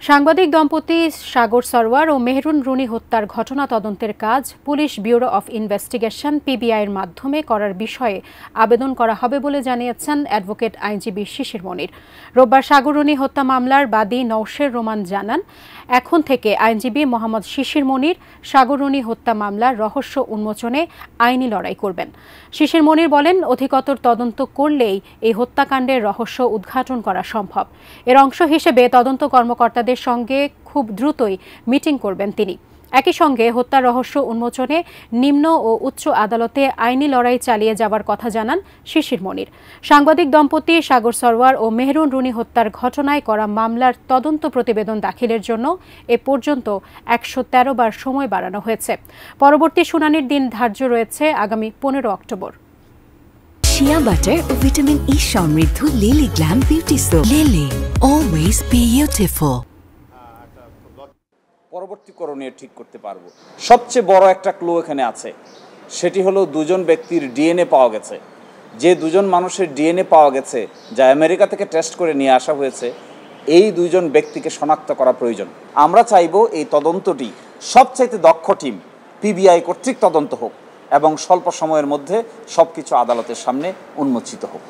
সাংবাদিক দম্পতি সাগর সরওয়ার ও মেহরুন রুনি হত্যার ঘটনা তদন্তের কাজ পুলিশ ব্যুরো অফ ইনভেস্টিগেশন পিবিআইয়ের মাধ্যমে করার বিষয়ে আবেদন করা হবে বলে জানিয়েছেন অ্যাডভোকেট আইনজীবী শিশির মনির। রোববার সাগর রুনি হত্যা মামলার বাদী নওশের রোমান জানান, এখন থেকে আইনজীবী মোহাম্মদ শিশির মনির সাগর রুনি হত্যা মামলার রহস্য উন্মোচনে আইনি লড়াই করবেন। শিশির মনির বলেন, অধিকতর তদন্ত করলেই এই হত্যাকাণ্ডের রহস্য উদ্ঘাটন করা সম্ভব। এর অংশ হিসেবে তদন্ত কর্মকর্তাদের সঙ্গে খুব দ্রুতই মিটিং করবেন তিনি। একই সঙ্গে হত্যার রহস্য উন্মোচনে নিম্ন ও উচ্চ আদালতে আইনি লড়াই চালিয়ে যাওয়ার কথা জানান শিশির মনির। সাংবাদিক দম্পতি সাগর সরওয়ার ও মেহরুন রুনি হত্যার ঘটনায় করা মামলার তদন্ত প্রতিবেদন দাখিলের জন্য এ পর্যন্ত ১১৩ বার সময় বাড়ানো হয়েছে। পরবর্তী শুনানির দিন ধার্য রয়েছে আগামী ১৫ অক্টোবর। শিয়া বাটার ও ভিটামিন ই সমৃদ্ধ lily glam beauty soap. Lily, always beautiful. পরবর্তী করণীয় ঠিক করতে পারবো। সবচেয়ে বড় একটা ক্লু এখানে আছে, সেটি হলো দুজন ব্যক্তির ডিএনএ পাওয়া গেছে। যে দুজন মানুষের ডিএনএ পাওয়া গেছে, যা আমেরিকা থেকে টেস্ট করে নিয়ে আসা হয়েছে, এই দুইজন ব্যক্তিকে শনাক্ত করা প্রয়োজন। আমরা চাইব এই তদন্তটি সবচাইতে দক্ষ টিম পিবিআই কর্তৃক তদন্ত হোক এবং স্বল্প সময়ের মধ্যে সবকিছু আদালতের সামনে উন্মোচিত হোক।